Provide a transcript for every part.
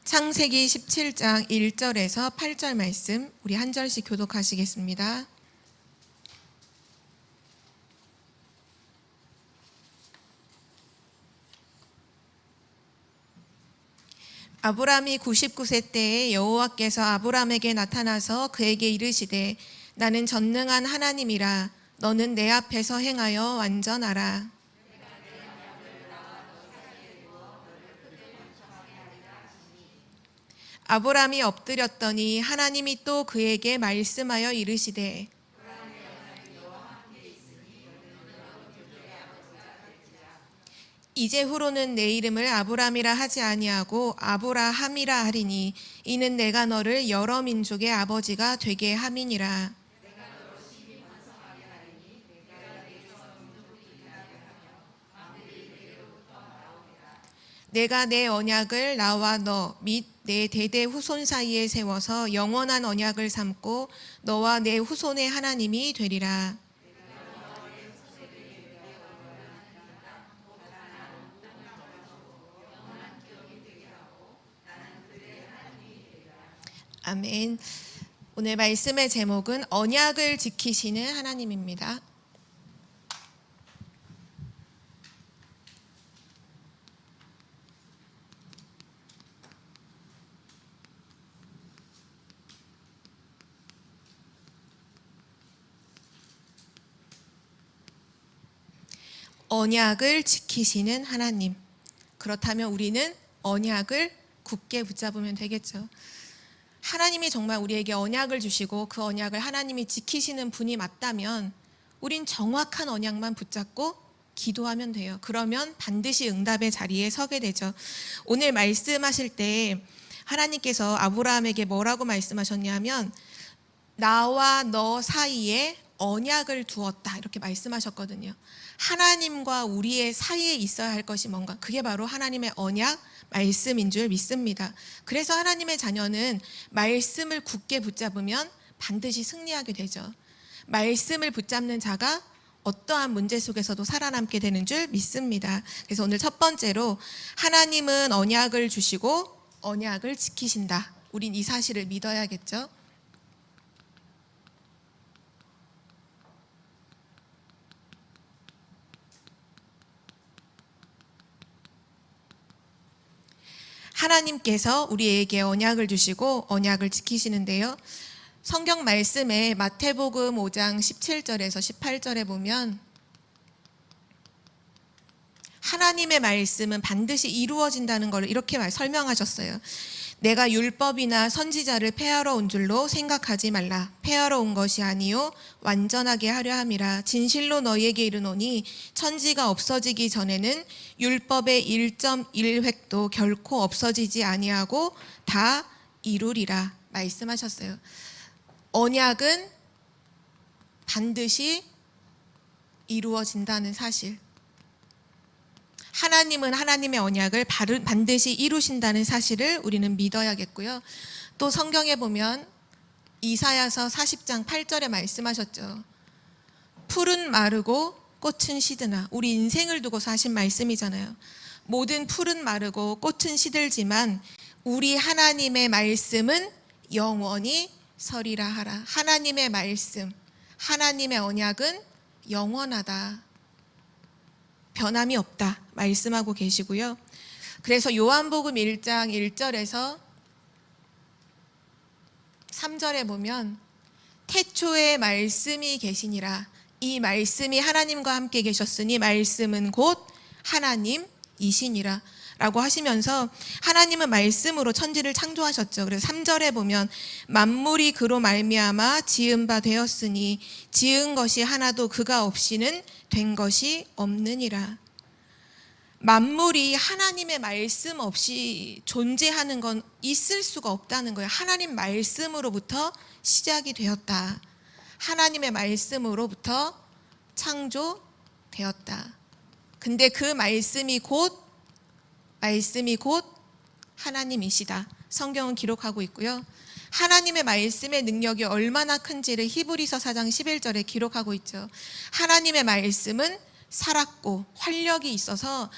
창세기 17장 1절에서 8절 말씀 우리 한 절씩 교독하시겠습니다. 아브람이 99세 때에 여호와께서 아브람에게 나타나서 그에게 이르시되 나는 전능한 하나님이라 너는 내 앞에서 행하여 완전하라. 아브람이 엎드렸더니 하나님이 또 그에게 말씀하여 이르시되 이제후로는 내 이름을 아브람이라 하지 아니하고 아브라함이라 하리니 이는 내가 너를 여러 민족의 아버지가 되게 함이니라. 내가 내 언약을 나와 너 및 내 대대 후손 사이에 세워서 영원한 언약을 삼고 너와 내 후손의 하나님이 되리라. 아멘. 오늘 말씀의 제목은 언약을 지키시는 하나님입니다. 언약을 지키시는 하나님. 그렇다면 우리는 언약을 굳게 붙잡으면 되겠죠. 하나님이 정말 우리에게 언약을 주시고 그 언약을 하나님이 지키시는 분이 맞다면 우린 정확한 언약만 붙잡고 기도하면 돼요. 그러면 반드시 응답의 자리에 서게 되죠. 오늘 말씀하실 때 하나님께서 아브라함에게 뭐라고 말씀하셨냐면 나와 너 사이에 언약을 두었다 이렇게 말씀하셨거든요. 하나님과 우리의 사이에 있어야 할 것이 뭔가, 그게 바로 하나님의 언약, 말씀인 줄 믿습니다. 그래서 하나님의 자녀는 말씀을 굳게 붙잡으면 반드시 승리하게 되죠. 말씀을 붙잡는 자가 어떠한 문제 속에서도 살아남게 되는 줄 믿습니다. 그래서 오늘 첫 번째로 하나님은 언약을 주시고 언약을 지키신다. 우린 이 사실을 믿어야겠죠. 하나님께서 우리에게 언약을 주시고 언약을 지키시는데요. 성경 말씀에 마태복음 5장 17절에서 18절에 보면 하나님의 말씀은 반드시 이루어진다는 걸 이렇게 설명하셨어요. 내가 율법이나 선지자를 폐하러 온 줄로 생각하지 말라. 폐하러 온 것이 아니요 완전하게 하려 함이라. 진실로 너희에게 이르노니 천지가 없어지기 전에는 율법의 1.1획도 결코 없어지지 아니하고 다 이루리라 말씀하셨어요. 언약은 반드시 이루어진다는 사실, 하나님은 하나님의 언약을 반드시 이루신다는 사실을 우리는 믿어야겠고요. 또 성경에 보면 이사야서 40장 8절에 말씀하셨죠. 풀은 마르고 꽃은 시드나, 우리 인생을 두고서 하신 말씀이잖아요. 모든 풀은 마르고 꽃은 시들지만 우리 하나님의 말씀은 영원히 서리라 하라. 하나님의 말씀, 하나님의 언약은 영원하다. 변함이 없다 말씀하고 계시고요. 그래서 요한복음 1장 1절에서 3절에 보면 태초에 말씀이 계시니라. 이 말씀이 하나님과 함께 계셨으니 말씀은 곧 하나님이시니라 라고 하시면서 하나님은 말씀으로 천지를 창조하셨죠. 그래서 3절에 보면 만물이 그로 말미암아 지은 바 되었으니 지은 것이 하나도 그가 없이는 된 것이 없느니라. 만물이 하나님의 말씀 없이 존재하는 건 있을 수가 없다는 거예요. 하나님 말씀으로부터 시작이 되었다. 하나님의 말씀으로부터 창조되었다. 근데 그 말씀이 곧 하나님이시다. 성경은 기록하고 있고요. 하나님의 말씀의 능력이 얼마나 큰지를 히브리서 4장 11절에 기록하고 있죠. 하나님의 말씀은 살았고 활력이 있어서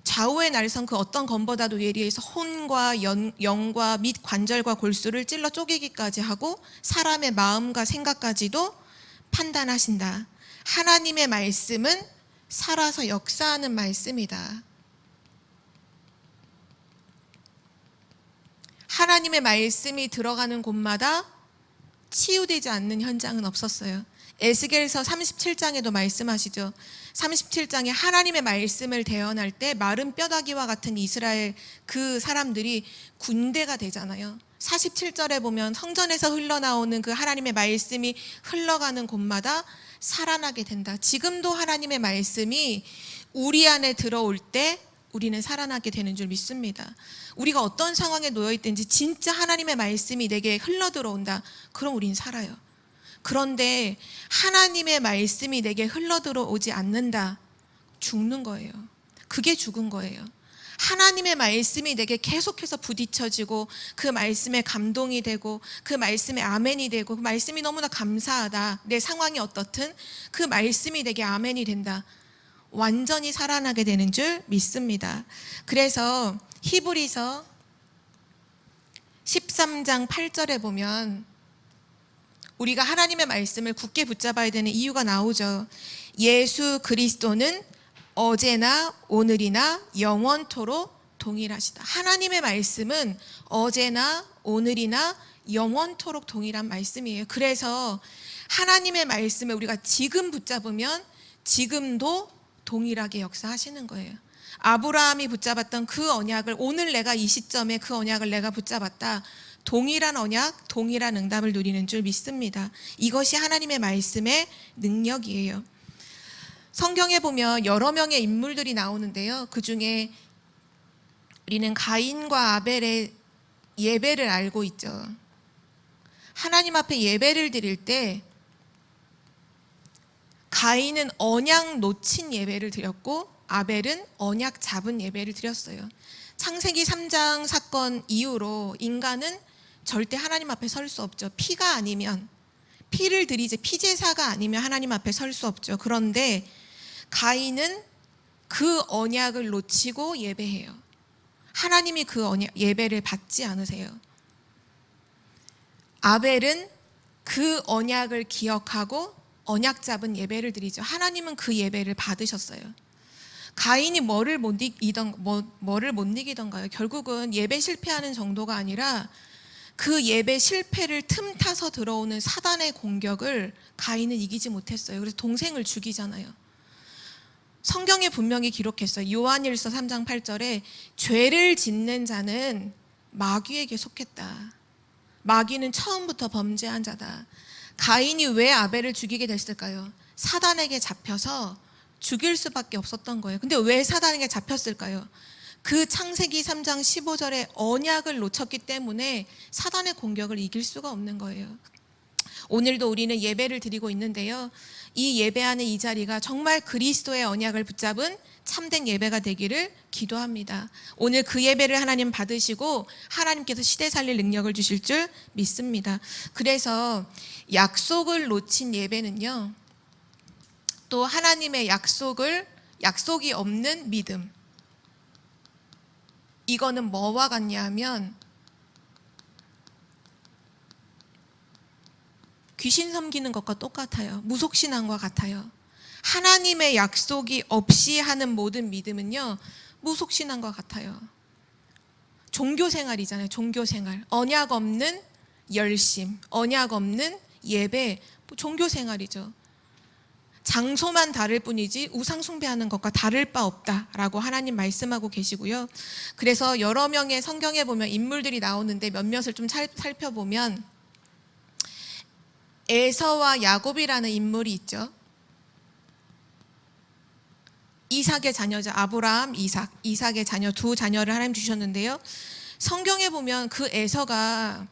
좌우의 날선 그 어떤 검보다도 예리해서 혼과 영과 및 관절과 골수를 찔러 쪼개기까지 하고 사람의 마음과 생각까지도 판단하신다. 하나님의 말씀은 살아서 역사하는 말씀이다. 하나님의 말씀이 들어가는 곳마다 치유되지 않는 현장은 없었어요. 에스겔서 37장에도 말씀하시죠. 37장에 하나님의 말씀을 대언할 때 마른 뼈다귀와 같은 이스라엘 그 사람들이 군대가 되잖아요. 47절에 보면 성전에서 흘러나오는 그 하나님의 말씀이 흘러가는 곳마다 살아나게 된다. 지금도 하나님의 말씀이 우리 안에 들어올 때 우리는 살아나게 되는 줄 믿습니다. 우리가 어떤 상황에 놓여 있든지 진짜 하나님의 말씀이 내게 흘러 들어온다. 그럼 우린 살아요. 그런데 하나님의 말씀이 내게 흘러 들어오지 않는다. 죽는 거예요. 그게 죽은 거예요. 하나님의 말씀이 내게 계속해서 부딪혀지고 그 말씀에 감동이 되고 그 말씀에 아멘이 되고 그 말씀이 너무나 감사하다. 내 상황이 어떻든 그 말씀이 내게 아멘이 된다. 완전히 살아나게 되는 줄 믿습니다. 그래서 히브리서 13장 8절에 보면 우리가 하나님의 말씀을 굳게 붙잡아야 되는 이유가 나오죠. 예수 그리스도는 어제나 오늘이나 영원토록 동일하시다. 하나님의 말씀은 어제나 오늘이나 영원토록 동일한 말씀이에요. 그래서 하나님의 말씀을 우리가 지금 붙잡으면 지금도 동일하게 역사하시는 거예요. 아브라함이 붙잡았던 그 언약을 오늘 내가 이 시점에 그 언약을 내가 붙잡았다. 동일한 언약, 동일한 응답을 누리는 줄 믿습니다. 이것이 하나님의 말씀의 능력이에요. 성경에 보면 여러 명의 인물들이 나오는데요. 그 중에 우리는 가인과 아벨의 예배를 알고 있죠. 하나님 앞에 예배를 드릴 때 가인은 언약 놓친 예배를 드렸고 아벨은 언약 잡은 예배를 드렸어요. 창세기 3장 사건 이후로 인간은 절대 하나님 앞에 설 수 없죠. 피가 아니면, 피를 드리지 피제사가 아니면 하나님 앞에 설 수 없죠. 그런데 가인은 그 언약을 놓치고 예배해요. 하나님이 그 예배를 받지 않으세요. 아벨은 그 언약을 기억하고 언약 잡은 예배를 드리죠. 하나님은 그 예배를 받으셨어요. 가인이 뭐를 못 이기던가요? 결국은 예배 실패하는 정도가 아니라 그 예배 실패를 틈타서 들어오는 사단의 공격을 가인은 이기지 못했어요. 그래서 동생을 죽이잖아요. 성경에 분명히 기록했어요. 요한일서 3장 8절에 죄를 짓는 자는 마귀에게 속했다. 마귀는 처음부터 범죄한 자다. 가인이 왜 아벨을 죽이게 됐을까요? 사단에게 잡혀서 죽일 수밖에 없었던 거예요. 근데 왜 사단에게 잡혔을까요? 그 창세기 3장 15절에 언약을 놓쳤기 때문에 사단의 공격을 이길 수가 없는 거예요. 오늘도 우리는 예배를 드리고 있는데요. 이 예배하는 이 자리가 정말 그리스도의 언약을 붙잡은 참된 예배가 되기를 기도합니다. 오늘 그 예배를 하나님 받으시고 하나님께서 시대 살릴 능력을 주실 줄 믿습니다. 그래서 약속을 놓친 예배는요, 또 하나님의 약속이 없는 믿음, 이거는 뭐와 같냐 하면 귀신 섬기는 것과 똑같아요. 무속신앙과 같아요. 하나님의 약속이 없이 하는 모든 믿음은요, 무속신앙과 같아요. 종교생활이잖아요. 종교생활. 언약 없는 열심, 언약 없는 예배, 종교생활이죠. 장소만 다를 뿐이지 우상 숭배하는 것과 다를 바 없다라고 하나님 말씀하고 계시고요. 그래서 여러 명의 성경에 보면 인물들이 나오는데 몇몇을 좀 살펴보면 에서와 야곱이라는 인물이 있죠. 이삭의 자녀죠. 아브라함, 이삭의 자녀, 두 자녀를 하나님 주셨는데요. 성경에 보면 그 에서가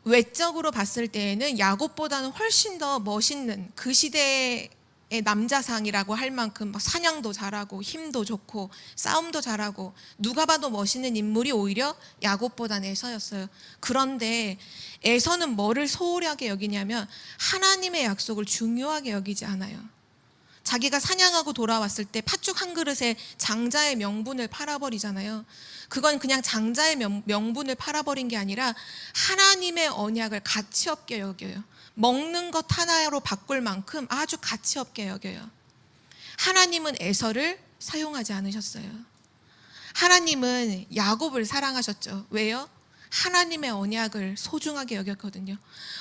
외적으로 봤을 때에는 야곱보다는 훨씬 더 멋있는, 그 시대의 남자상이라고 할 만큼 사냥도 잘하고 힘도 좋고 싸움도 잘하고 누가 봐도 멋있는 인물이 오히려 야곱보다는 에서였어요. 그런데 에서는 뭐를 소홀하게 여기냐면 하나님의 약속을 중요하게 여기지 않아요. 자기가 사냥하고 돌아왔을 때 팥죽 한 그릇에 장자의 명분을 팔아버리잖아요. 그건 그냥 장자의 명분을 팔아버린 게 아니라 하나님의 언약을 가치 없게 여겨요. 먹는 것 하나로 바꿀 만큼 아주 가치 없게 여겨요. 하나님은 에서를 사용하지 않으셨어요. 하나님은 야곱을 사랑하셨죠. 왜요? 하나님의 언약을 소중하게 여겼거든요.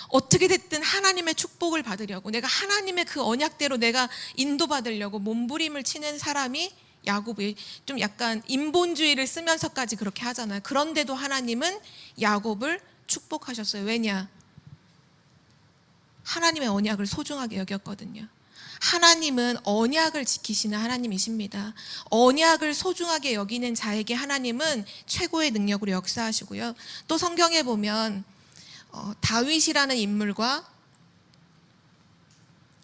어떻게 됐든 하나님의 축복을 받으려고, 내가 하나님의 그 언약대로 내가 인도받으려고 몸부림을 치는 사람이 야곱이, 좀 약간 인본주의를 쓰면서까지 그렇게 하잖아요. 그런데도 하나님은 야곱을 축복하셨어요. 왜냐? 하나님의 언약을 소중하게 여겼거든요. 하나님은 언약을 지키시는 하나님이십니다. 언약을 소중하게 여기는 자에게 하나님은 최고의 능력으로 역사하시고요. 또 성경에 보면 다윗이라는 인물과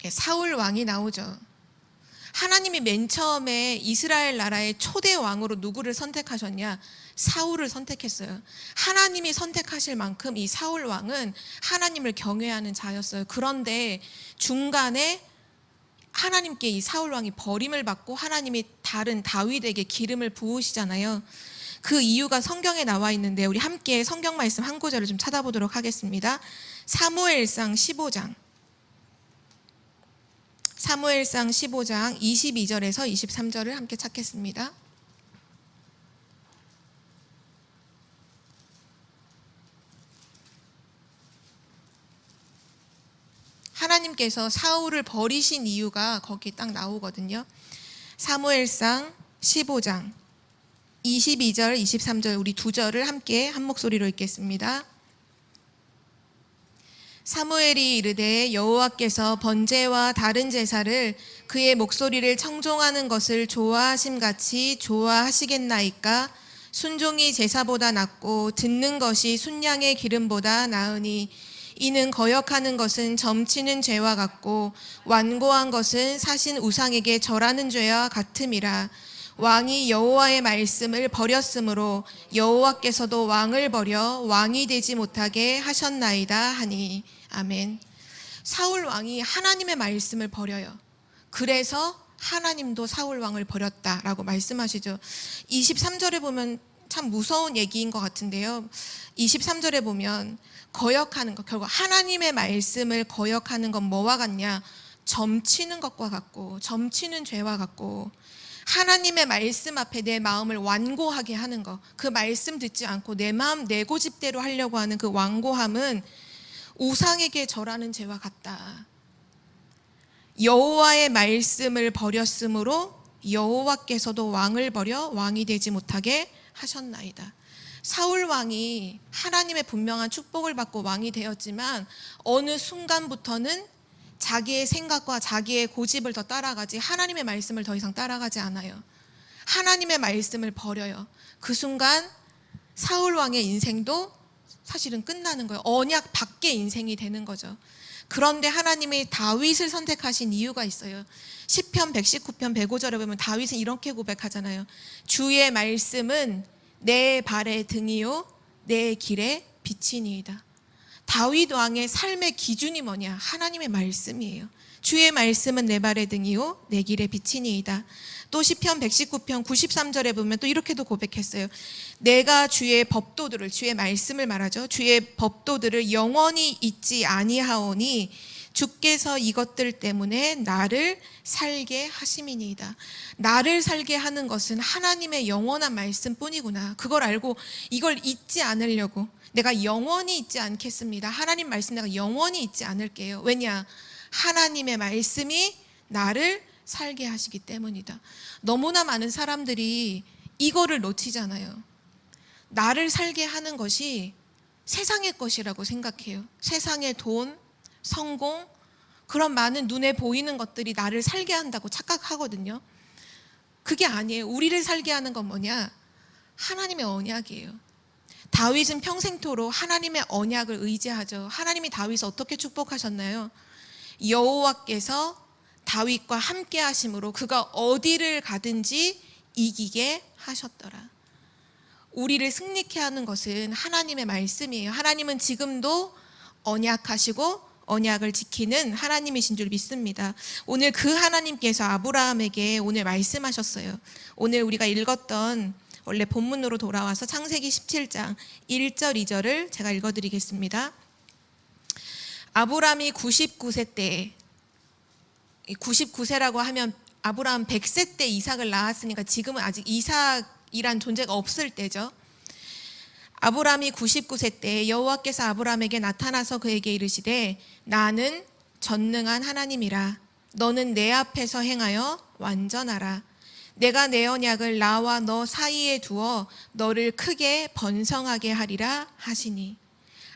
사울 왕이 나오죠. 하나님이 맨 처음에 이스라엘 나라의 초대 왕으로 누구를 선택하셨냐? 사울을 선택했어요. 하나님이 선택하실 만큼 이 사울 왕은 하나님을 경외하는 자였어요. 그런데 중간에 하나님께 이 사울 왕이 버림을 받고 하나님이 다른 다윗에게 기름을 부으시잖아요. 그 이유가 성경에 나와 있는데 우리 함께 성경 말씀 한 구절을 좀 찾아보도록 하겠습니다. 사무엘상 15장 15장 22절에서 23절을 함께 찾겠습니다. 하나님께서 사울을 버리신 이유가 거기 딱 나오거든요. 사무엘상 15장 22절, 23절 우리 두 절을 함께 한 목소리로 읽겠습니다. 사무엘이 이르되 여호와께서 번제와 다른 제사를 그의 목소리를 청종하는 것을 좋아하심같이 좋아하시겠나이까? 순종이 제사보다 낫고 듣는 것이 순양의 기름보다 나으니 이는 거역하는 것은 점치는 죄와 같고 완고한 것은 사신 우상에게 절하는 죄와 같음이라. 왕이 여호와의 말씀을 버렸으므로 여호와께서도 왕을 버려 왕이 되지 못하게 하셨나이다 하니. 아멘. 사울 왕이 하나님의 말씀을 버려요. 그래서 하나님도 사울 왕을 버렸다라고 말씀하시죠. 23절에 보면 참 무서운 얘기인 것 같은데요. 23절에 보면 거역하는 것, 결국 하나님의 말씀을 거역하는 건 뭐와 같냐? 점치는 것과 같고 점치는 죄와 같고, 하나님의 말씀 앞에 내 마음을 완고하게 하는 것, 그 말씀 듣지 않고 내 마음 내 고집대로 하려고 하는 그 완고함은 우상에게 절하는 죄와 같다. 여호와의 말씀을 버렸으므로 여호와께서도 왕을 버려 왕이 되지 못하게 하셨나이다. 사울 왕이 하나님의 분명한 축복을 받고 왕이 되었지만 어느 순간부터는 자기의 생각과 자기의 고집을 더 따라가지 하나님의 말씀을 더 이상 따라가지 않아요. 하나님의 말씀을 버려요. 그 순간 사울 왕의 인생도 사실은 끝나는 거예요. 언약 밖의 인생이 되는 거죠. 그런데 하나님이 다윗을 선택하신 이유가 있어요. 시편 119편 105절에 보면 다윗은 이렇게 고백하잖아요. 주의 말씀은 내 발의 등이요 내 길의 빛이니이다. 다윗 왕의 삶의 기준이 뭐냐? 하나님의 말씀이에요. 주의 말씀은 내 발의 등이요 내 길의 빛이니이다. 또 시편 119편 93절에 보면 또 이렇게도 고백했어요. 내가 주의 법도들을, 주의 말씀을 말하죠. 주의 법도들을 영원히 잊지 아니하오니 주께서 이것들 때문에 나를 살게 하심이니이다. 나를 살게 하는 것은 하나님의 영원한 말씀뿐이구나. 그걸 알고 이걸 잊지 않으려고 내가 영원히 잊지 않겠습니다. 하나님 말씀 내가 영원히 잊지 않을게요. 왜냐? 하나님의 말씀이 나를 살게 하시기 때문이다. 너무나 많은 사람들이 이거를 놓치잖아요. 나를 살게 하는 것이 세상의 것이라고 생각해요. 세상의 돈, 성공, 그런 많은 눈에 보이는 것들이 나를 살게 한다고 착각하거든요. 그게 아니에요. 우리를 살게 하는 건 뭐냐? 하나님의 언약이에요. 다윗은 평생토록 하나님의 언약을 의지하죠. 하나님이 다윗을 어떻게 축복하셨나요? 여호와께서 다윗과 함께 하심으로 그가 어디를 가든지 이기게 하셨더라. 우리를 승리케 하는 것은 하나님의 말씀이에요. 하나님은 지금도 언약하시고 언약을 지키는 하나님이신 줄 믿습니다. 오늘 그 하나님께서 아브라함에게 오늘 말씀하셨어요. 오늘 우리가 읽었던 원래 본문으로 돌아와서 창세기 17장 1절 2절을 제가 읽어드리겠습니다. 아브라함이 99세 때, 99세라고 하면 아브라함 100세 때 이삭을 낳았으니까 지금은 아직 이삭이란 존재가 없을 때죠. 아브라함이 99세 때 여호와께서 아브라함에게 나타나서 그에게 이르시되 나는 전능한 하나님이라. 너는 내 앞에서 행하여 완전하라. 내가 내 언약을 나와 너 사이에 두어 너를 크게 번성하게 하리라 하시니.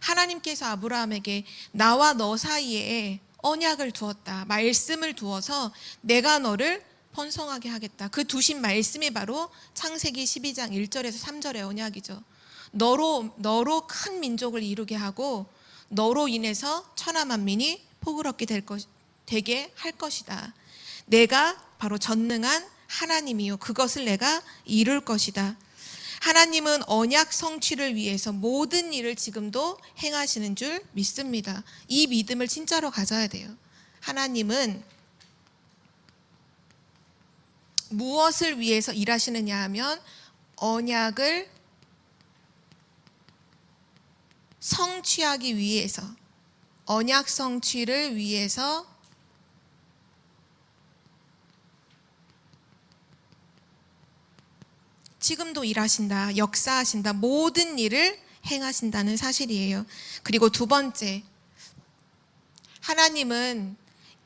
하나님께서 아브라함에게 나와 너 사이에 언약을 두었다. 말씀을 두어서 내가 너를 번성하게 하겠다. 그 두신 말씀이 바로 창세기 12장 1절에서 3절의 언약이죠. 너로 큰 민족을 이루게 하고 너로 인해서 천하 만민이 복을 얻게 되게 할 것이다. 내가 바로 전능한 하나님이요 그것을 내가 이룰 것이다. 하나님은 언약 성취를 위해서 모든 일을 지금도 행하시는 줄 믿습니다. 이 믿음을 진짜로 가져야 돼요. 하나님은 무엇을 위해서 일하시느냐 하면 언약을 성취하기 위해서, 언약 성취를 위해서 지금도 일하신다, 역사하신다, 모든 일을 행하신다는 사실이에요. 그리고 두 번째, 하나님은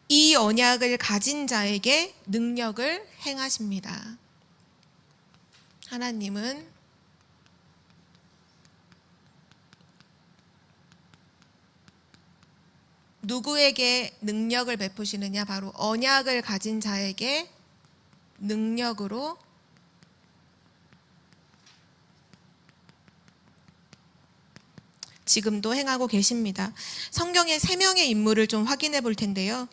이 언약을 가진 자에게 능력을 행하십니다. 하나님은 누구에게 능력을 베푸시느냐? 바로 언약을 가진 자에게 능력으로 지금도 행하고 계십니다. 성경의 3명의 인물을 좀 확인해 볼 텐데요.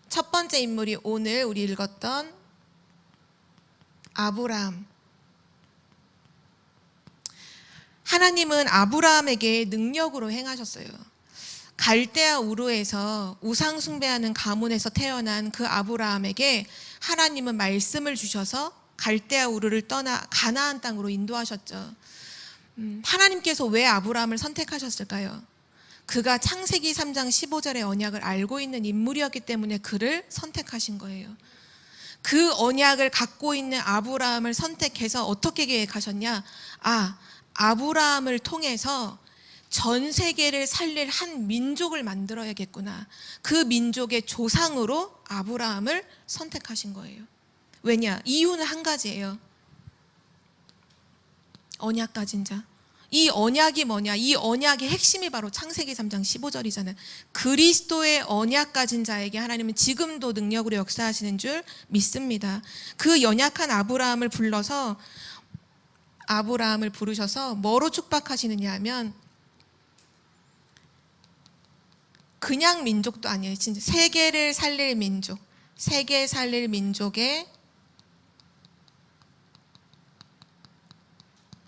첫 번째 인물이 오늘 우리 읽었던 아브라함. 하나님은 아브라함에게 능력으로 행하셨어요. 갈대아 우르에서 우상 숭배하는 가문에서 태어난 그 아브라함에게 하나님은 말씀을 주셔서 갈대아 우르를 떠나 가나안 땅으로 인도하셨죠. 하나님께서 왜 아브라함을 선택하셨을까요? 그가 창세기 3장 15절의 언약을 알고 있는 인물이었기 때문에 그를 선택하신 거예요. 그 언약을 갖고 있는 아브라함을 선택해서 어떻게 계획하셨냐? 아브라함을 통해서 전 세계를 살릴 한 민족을 만들어야겠구나. 그 민족의 조상으로 아브라함을 선택하신 거예요. 왜냐? 이유는 한 가지예요. 언약 가진 자. 이 언약이 뭐냐? 이 언약의 핵심이 바로 창세기 3장 15절이잖아요. 그리스도의 언약 가진 자에게 하나님은 지금도 능력으로 역사하시는 줄 믿습니다. 그 연약한 아브라함을 부르셔서 뭐로 축복하시느냐 하면 그냥 민족도 아니에요. 진짜 세계를 살릴 민족, 세계 살릴 민족의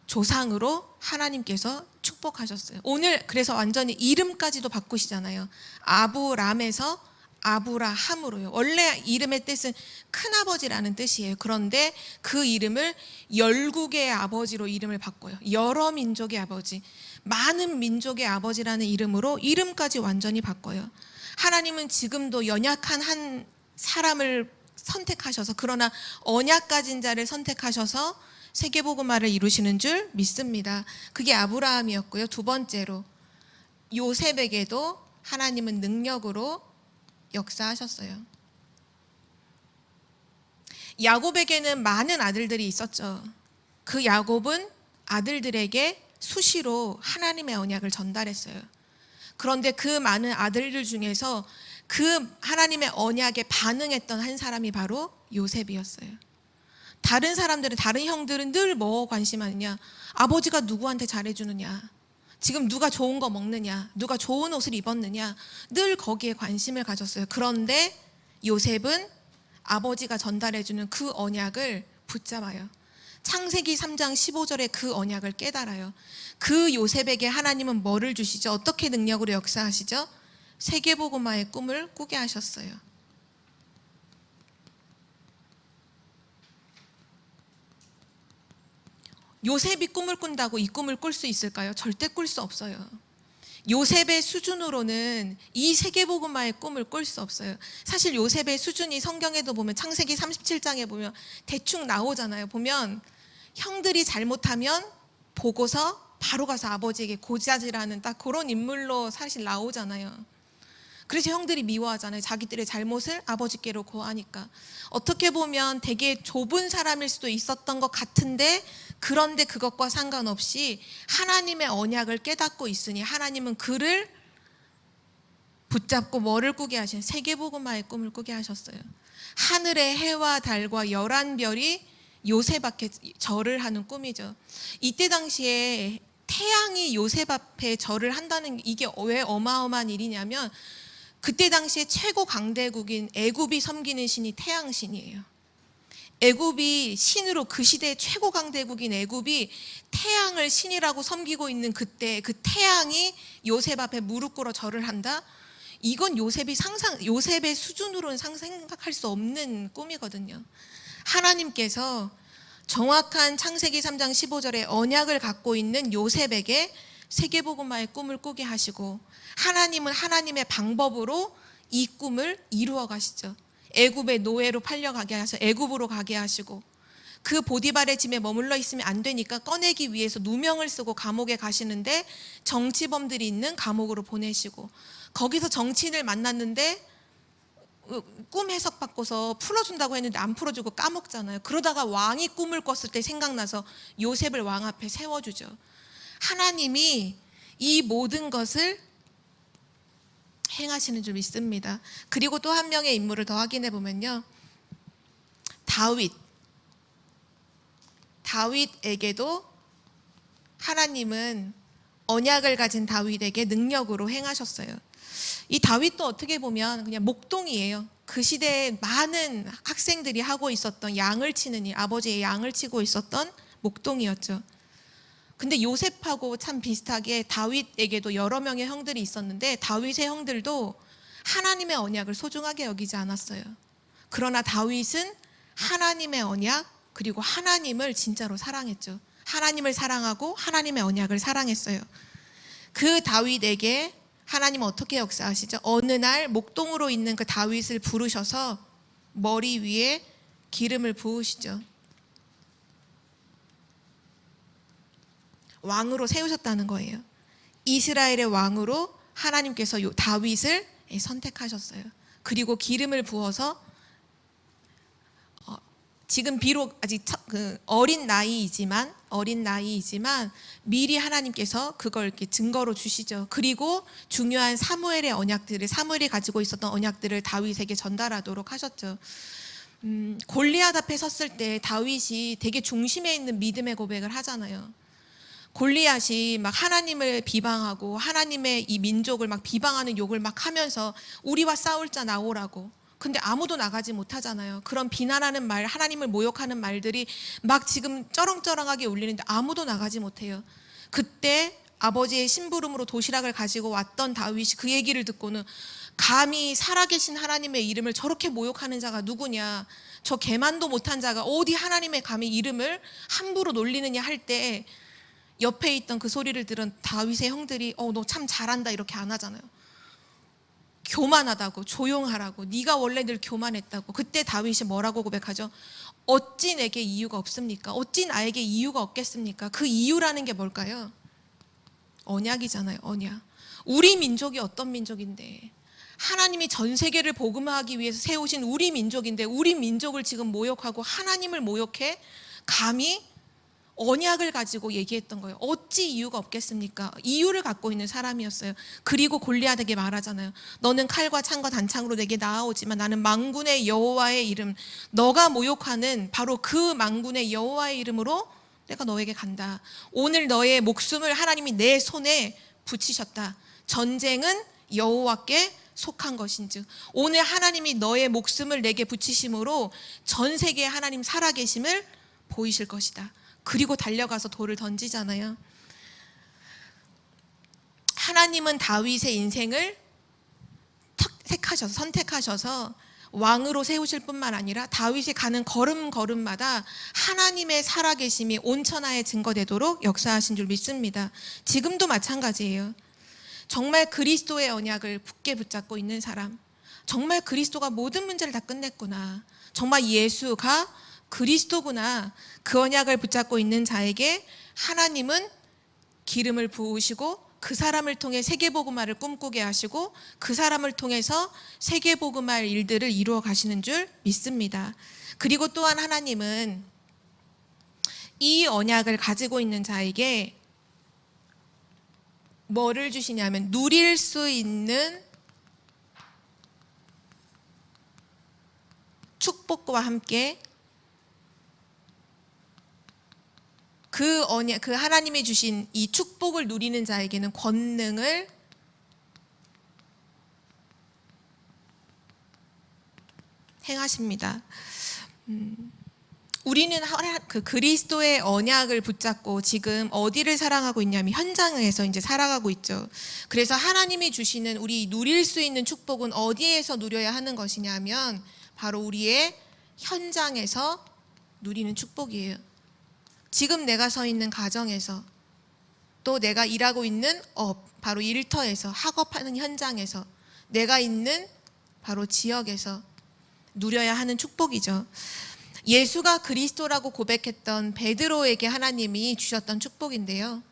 조상으로 하나님께서 축복하셨어요. 오늘 그래서 완전히 이름까지도 바꾸시잖아요. 아브람에서 아브라함으로요. 원래 이름의 뜻은 큰아버지라는 뜻이에요. 그런데 그 이름을 열국의 아버지로 이름을 바꿔요. 여러 민족의 아버지, 많은 민족의 아버지라는 이름으로 이름까지 완전히 바꿔요. 하나님은 지금도 연약한 한 사람을 선택하셔서, 그러나 언약 가진 자를 선택하셔서 세계복음화를 이루시는 줄 믿습니다. 그게 아브라함이었고요. 두 번째로 요셉에게도 하나님은 능력으로 역사하셨어요. 야곱에게는 많은 아들들이 있었죠. 그 야곱은 아들들에게 수시로 하나님의 언약을 전달했어요. 그런데 그 많은 아들들 중에서 그 하나님의 언약에 반응했던 한 사람이 바로 요셉이었어요. 다른 사람들은, 다른 형들은 늘 뭐 관심하느냐? 아버지가 누구한테 잘해주느냐? 지금 누가 좋은 거 먹느냐? 누가 좋은 옷을 입었느냐? 늘 거기에 관심을 가졌어요. 그런데 요셉은 아버지가 전달해주는 그 언약을 붙잡아요. 창세기 3장 15절에 그 언약을 깨달아요. 그 요셉에게 하나님은 뭐를 주시죠? 어떻게 능력으로 역사하시죠? 세계복음화의 꿈을 꾸게 하셨어요. 요셉이 꿈을 꾼다고 이 꿈을 꿀 수 있을까요? 절대 꿀 수 없어요. 요셉의 수준으로는 이 세계복음화의 꿈을 꿀 수 없어요. 사실 요셉의 수준이 성경에도 보면 창세기 37장에 보면 대충 나오잖아요. 보면 형들이 잘못하면 보고서 바로 가서 아버지에게 고자질하는 딱 그런 인물로 사실 나오잖아요. 그래서 형들이 미워하잖아요. 자기들의 잘못을 아버지께로 고하니까. 어떻게 보면 되게 좁은 사람일 수도 있었던 것 같은데, 그런데 그것과 상관없이 하나님의 언약을 깨닫고 있으니 하나님은 그를 붙잡고 뭐를 꾸게 하신? 세계복음화의 꿈을 꾸게 하셨어요. 하늘의 해와 달과 11별이 요셉 앞에 절을 하는 꿈이죠. 이때 당시에 태양이 요셉 앞에 절을 한다는 이게 왜 어마어마한 일이냐면, 그때 당시에 최고 강대국인 애굽이 섬기는 신이 태양신이에요. 애굽이 신으로, 그 시대의 최고 강대국인 애굽이 태양을 신이라고 섬기고 있는 그때 그 태양이 요셉 앞에 무릎 꿇어 절을 한다? 이건 요셉의 수준으로는 생각할 수 없는 꿈이거든요. 하나님께서 정확한 창세기 3장 15절에 언약을 갖고 있는 요셉에게 세계복음화의 꿈을 꾸게 하시고, 하나님은 하나님의 방법으로 이 꿈을 이루어 가시죠. 애굽의 노예로 팔려가게 하셔 애굽으로 가게 하시고, 그 보디발의 집에 머물러 있으면 안 되니까 꺼내기 위해서 누명을 쓰고 감옥에 가시는데 정치범들이 있는 감옥으로 보내시고, 거기서 정치인을 만났는데 꿈 해석 받고서 풀어준다고 했는데 안 풀어주고 까먹잖아요. 그러다가 왕이 꿈을 꿨을 때 생각나서 요셉을 왕 앞에 세워주죠. 하나님이 이 모든 것을 행하시는 줄 믿습니다. 그리고 또 한 명의 인물을 더 확인해 보면요, 다윗에게도 하나님은 언약을 가진 다윗에게 능력으로 행하셨어요. 이 다윗도 어떻게 보면 그냥 목동이에요. 그 시대에 많은 학생들이 하고 있었던 양을 치는 일, 아버지의 양을 치고 있었던 목동이었죠. 근데 요셉하고 참 비슷하게 다윗에게도 여러 명의 형들이 있었는데, 다윗의 형들도 하나님의 언약을 소중하게 여기지 않았어요. 그러나 다윗은 하나님의 언약, 그리고 하나님을 진짜로 사랑했죠. 하나님을 사랑하고 하나님의 언약을 사랑했어요. 그 다윗에게 하나님은 어떻게 역사하시죠? 어느 날 목동으로 있는 그 다윗을 부르셔서 머리 위에 기름을 부으시죠. 왕으로 세우셨다는 거예요. 이스라엘의 왕으로 하나님께서 다윗을 선택하셨어요. 그리고 기름을 부어서 지금 비록 아직 어린 나이이지만 미리 하나님께서 그걸 이렇게 증거로 주시죠. 그리고 중요한 사무엘의 언약들을, 사무엘이 가지고 있었던 언약들을 다윗에게 전달하도록 하셨죠. 골리앗 앞에 섰을 때 다윗이 되게 중심에 있는 믿음의 고백을 하잖아요. 골리앗이 막 하나님을 비방하고 하나님의 이 민족을 막 비방하는 욕을 막 하면서 우리와 싸울 자 나오라고. 근데 아무도 나가지 못하잖아요. 그런 비난하는 말, 하나님을 모욕하는 말들이 막 지금 쩌렁쩌렁하게 울리는데 아무도 나가지 못해요. 그때 아버지의 심부름으로 도시락을 가지고 왔던 다윗이 그 얘기를 듣고는, 감히 살아계신 하나님의 이름을 저렇게 모욕하는 자가 누구냐, 저 개만도 못한 자가 어디 하나님의 감히 이름을 함부로 놀리느냐 할 때, 옆에 있던 그 소리를 들은 다윗의 형들이 너 참 잘한다 이렇게 안 하잖아요. 교만하다고, 조용하라고, 네가 원래 늘 교만했다고. 그때 다윗이 뭐라고 고백하죠? 어찌 내게 이유가 없습니까? 어찌 나에게 이유가 없겠습니까? 그 이유라는 게 뭘까요? 언약이잖아요. 언약. 우리 민족이 어떤 민족인데, 하나님이 전 세계를 복음화하기 위해서 세우신 우리 민족인데, 우리 민족을 지금 모욕하고 하나님을 모욕해? 감히 언약을 가지고 얘기했던 거예요. 어찌 이유가 없겠습니까? 이유를 갖고 있는 사람이었어요. 그리고 골리앗에게 말하잖아요. 너는 칼과 창과 단창으로 내게 나아오지만 나는 만군의 여호와의 이름, 너가 모욕하는 바로 그 만군의 여호와의 이름으로 내가 너에게 간다. 오늘 너의 목숨을 하나님이 내 손에 붙이셨다. 전쟁은 여호와께 속한 것인즉, 오늘 하나님이 너의 목숨을 내게 붙이심으로 전 세계에 하나님 살아계심을 보이실 것이다. 그리고 달려가서 돌을 던지잖아요. 하나님은 다윗의 인생을 선택하셔서 왕으로 세우실 뿐만 아니라 다윗이 가는 걸음걸음마다 하나님의 살아계심이 온 천하에 증거되도록 역사하신 줄 믿습니다. 지금도 마찬가지예요. 정말 그리스도의 언약을 굳게 붙잡고 있는 사람, 정말 그리스도가 모든 문제를 다 끝냈구나, 정말 예수가 그리스도구나, 그 언약을 붙잡고 있는 자에게 하나님은 기름을 부으시고 그 사람을 통해 세계복음화를 꿈꾸게 하시고 그 사람을 통해서 세계복음화 일들을 이루어 가시는 줄 믿습니다. 그리고 또한 하나님은 이 언약을 가지고 있는 자에게 뭐를 주시냐면 누릴 수 있는 축복과 함께 그 하나님이 주신 이 축복을 누리는 자에게는 권능을 행하십니다. 우리는 그 그리스도의 언약을 붙잡고 지금 어디를 살아가고 있냐면 현장에서 이제 살아가고 있죠. 그래서 하나님이 주시는 우리 누릴 수 있는 축복은 어디에서 누려야 하는 것이냐면 바로 우리의 현장에서 누리는 축복이에요. 지금 내가 서 있는 가정에서, 또 내가 일하고 있는 바로 일터에서, 학업하는 현장에서, 내가 있는 바로 지역에서 누려야 하는 축복이죠. 예수가 그리스도라고 고백했던 베드로에게 하나님이 주셨던 축복인데요,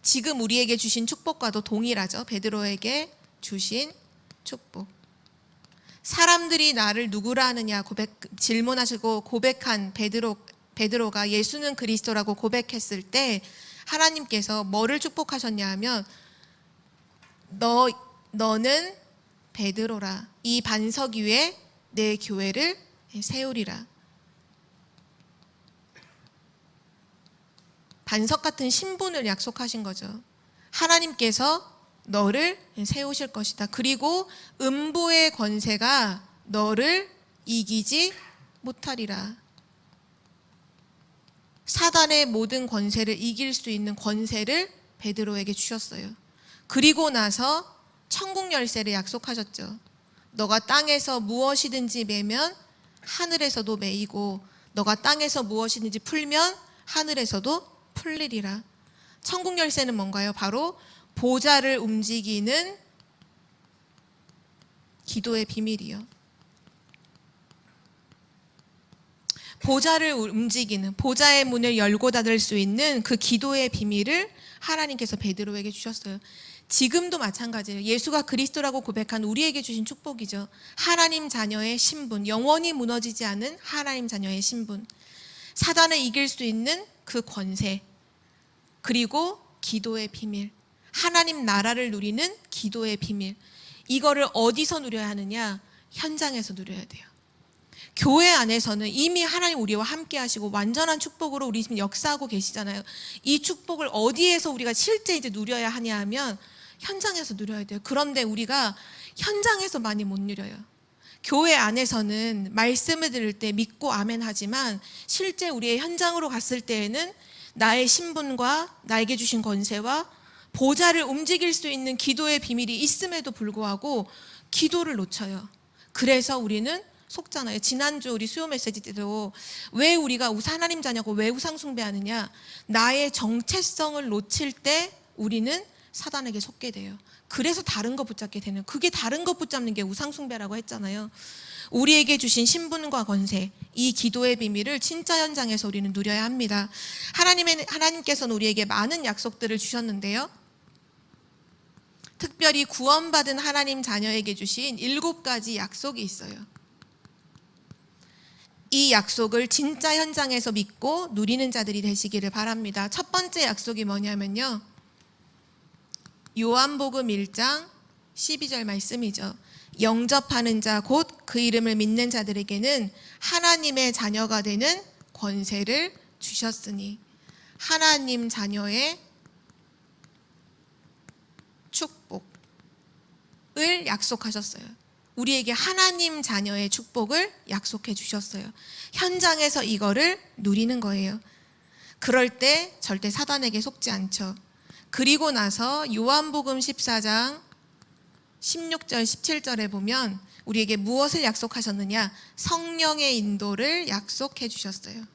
지금 우리에게 주신 축복과도 동일하죠. 베드로에게 주신 축복. 사람들이 나를 누구라 하느냐 질문하시고 고백한 베드로가 예수는 그리스도라고 고백했을 때 하나님께서 뭐를 축복하셨냐 하면 너는 베드로라, 이 반석 위에 내 교회를 세우리라. 반석 같은 신분을 약속하신 거죠. 하나님께서 너를 세우실 것이다. 그리고 음부의 권세가 너를 이기지 못하리라. 사단의 모든 권세를 이길 수 있는 권세를 베드로에게 주셨어요. 그리고 나서 천국 열쇠를 약속하셨죠. 너가 땅에서 무엇이든지 매면 하늘에서도 매이고 너가 땅에서 무엇이든지 풀면 하늘에서도 풀리리라. 천국 열쇠는 뭔가요? 바로 보좌를 움직이는 기도의 비밀이요. 보좌를 움직이는, 보좌의 문을 열고 닫을 수 있는 그 기도의 비밀을 하나님께서 베드로에게 주셨어요. 지금도 마찬가지예요. 예수가 그리스도라고 고백한 우리에게 주신 축복이죠. 하나님 자녀의 신분, 영원히 무너지지 않은 하나님 자녀의 신분, 사단을 이길 수 있는 그 권세, 그리고 기도의 비밀, 하나님 나라를 누리는 기도의 비밀. 이거를 어디서 누려야 하느냐? 현장에서 누려야 돼요. 교회 안에서는 이미 하나님 우리와 함께 하시고 완전한 축복으로 우리 지금 역사하고 계시잖아요. 이 축복을 어디에서 우리가 실제 이제 누려야 하냐 하면 현장에서 누려야 돼요. 그런데 우리가 현장에서 많이 못 누려요. 교회 안에서는 말씀을 들을 때 믿고 아멘 하지만 실제 우리의 현장으로 갔을 때에는 나의 신분과 나에게 주신 권세와 보좌를 움직일 수 있는 기도의 비밀이 있음에도 불구하고 기도를 놓쳐요. 그래서 우리는 속잖아요. 지난주 우리 수요 메시지 때도 왜 우리가 하나님 자녀고 왜 우상 숭배하느냐? 나의 정체성을 놓칠 때 우리는 사단에게 속게 돼요. 그래서 다른 거 붙잡게 되는, 그게 다른 거 붙잡는 게 우상 숭배라고 했잖아요. 우리에게 주신 신분과 권세, 이 기도의 비밀을 진짜 현장에서 우리는 누려야 합니다. 하나님께서는 우리에게 많은 약속들을 주셨는데요, 특별히 구원받은 하나님 자녀에게 주신 7가지 약속이 있어요. 이 약속을 진짜 현장에서 믿고 누리는 자들이 되시기를 바랍니다. 첫 번째 약속이 뭐냐면요, 요한복음 1장 12절 말씀이죠. 영접하는 자 곧 그 이름을 믿는 자들에게는 하나님의 자녀가 되는 권세를 주셨으니, 하나님 자녀의 축복을 약속하셨어요. 우리에게 하나님 자녀의 축복을 약속해 주셨어요. 현장에서 이거를 누리는 거예요. 그럴 때 절대 사단에게 속지 않죠. 그리고 나서 요한복음 14장 16절 17절에 보면 우리에게 무엇을 약속하셨느냐? 성령의 인도를 약속해 주셨어요.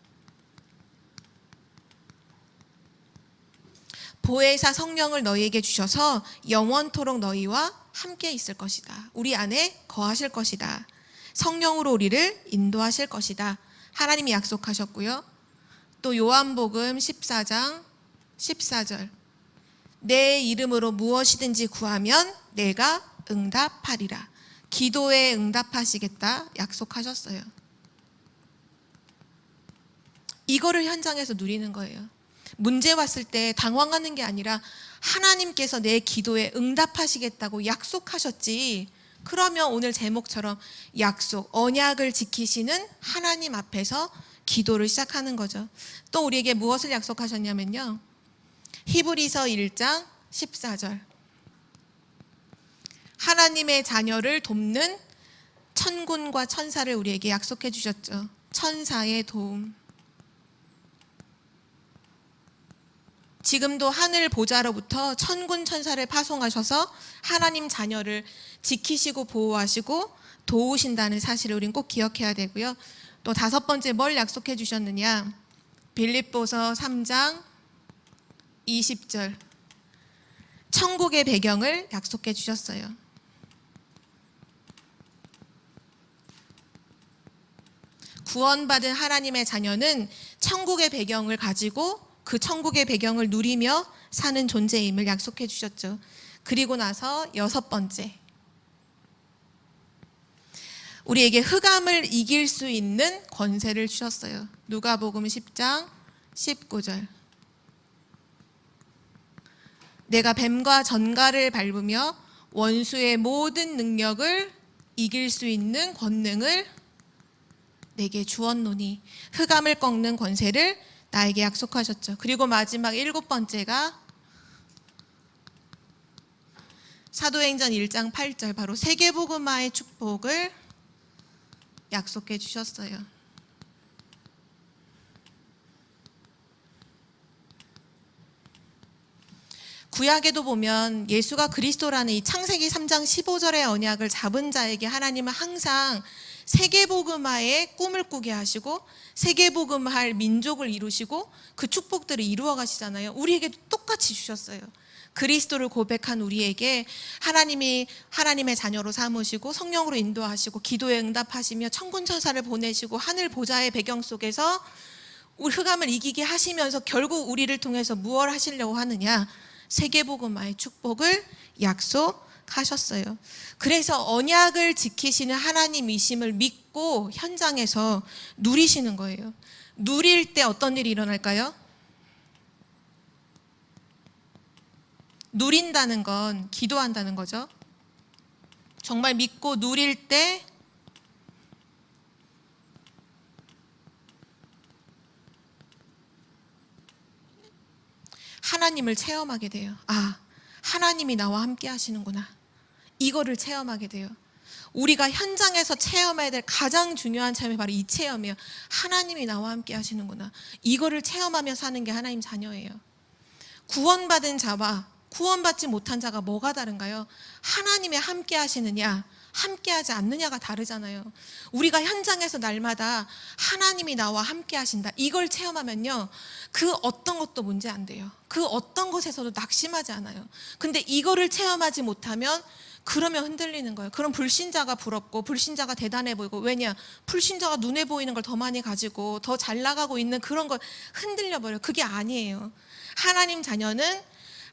보혜사 성령을 너희에게 주셔서 영원토록 너희와 함께 있을 것이다. 우리 안에 거하실 것이다. 성령으로 우리를 인도하실 것이다. 하나님이 약속하셨고요. 또 요한복음 14장 14절 내 이름으로 무엇이든지 구하면 내가 응답하리라. 기도에 응답하시겠다 약속하셨어요. 이거를 현장에서 누리는 거예요. 문제 왔을 때 당황하는 게 아니라 하나님께서 내 기도에 응답하시겠다고 약속하셨지. 그러면 오늘 제목처럼 약속, 언약을 지키시는 하나님 앞에서 기도를 시작하는 거죠. 또 우리에게 무엇을 약속하셨냐면요. 히브리서 1장 14절 하나님의 자녀를 돕는 천군과 천사를 우리에게 약속해 주셨죠. 천사의 도움. 지금도 하늘 보좌로부터 천군 천사를 파송하셔서 하나님 자녀를 지키시고 보호하시고 도우신다는 사실을 우린 꼭 기억해야 되고요. 또 다섯 번째 뭘 약속해 주셨느냐? 빌립보서 3장 20절 천국의 배경을 약속해 주셨어요. 구원받은 하나님의 자녀는 천국의 배경을 가지고 그 천국의 배경을 누리며 사는 존재임을 약속해 주셨죠. 그리고 나서 여섯 번째, 우리에게 흑암을 이길 수 있는 권세를 주셨어요. 누가복음 10장 19절 내가 뱀과 전갈을 밟으며 원수의 모든 능력을 이길 수 있는 권능을 내게 주었노니. 흑암을 꺾는 권세를 나에게 약속하셨죠. 그리고 마지막 일곱 번째가 사도행전 1장 8절 바로 세계복음화의 축복을 약속해 주셨어요. 구약에도 보면 예수가 그리스도라는 이 창세기 3장 15절의 언약을 잡은 자에게 하나님은 항상 세계복음화의 꿈을 꾸게 하시고 세계복음화할 민족을 이루시고 그 축복들을 이루어 가시잖아요. 우리에게도 똑같이 주셨어요. 그리스도를 고백한 우리에게 하나님이 하나님의 자녀로 삼으시고 성령으로 인도하시고 기도에 응답하시며 천군천사를 보내시고 하늘 보좌의 배경 속에서 우리 흑암을 이기게 하시면서 결국 우리를 통해서 무엇을 하시려고 하느냐? 세계복음화의 축복을 약속하셨어요. 그래서 언약을 지키시는 하나님이심을 믿고 현장에서 누리시는 거예요. 누릴 때 어떤 일이 일어날까요? 누린다는 건 기도한다는 거죠. 정말 믿고 누릴 때 하나님을 체험하게 돼요. 아, 하나님이 나와 함께 하시는구나. 이거를 체험하게 돼요. 우리가 현장에서 체험해야 될 가장 중요한 체험이 바로 이 체험이에요. 하나님이 나와 함께 하시는구나. 이거를 체험하며 사는 게 하나님 자녀예요. 구원받은 자와 구원받지 못한 자가 뭐가 다른가요? 하나님이 함께 하시느냐, 함께 하지 않느냐가 다르잖아요. 우리가 현장에서 날마다 하나님이 나와 함께 하신다. 이걸 체험하면요. 그 어떤 것도 문제 안 돼요. 그 어떤 것에서도 낙심하지 않아요. 근데 이거를 체험하지 못하면 그러면 흔들리는 거예요. 그럼 불신자가 부럽고 불신자가 대단해 보이고, 왜냐? 불신자가 눈에 보이는 걸 더 많이 가지고 더 잘 나가고 있는 그런 걸 흔들려 버려요. 그게 아니에요. 하나님 자녀는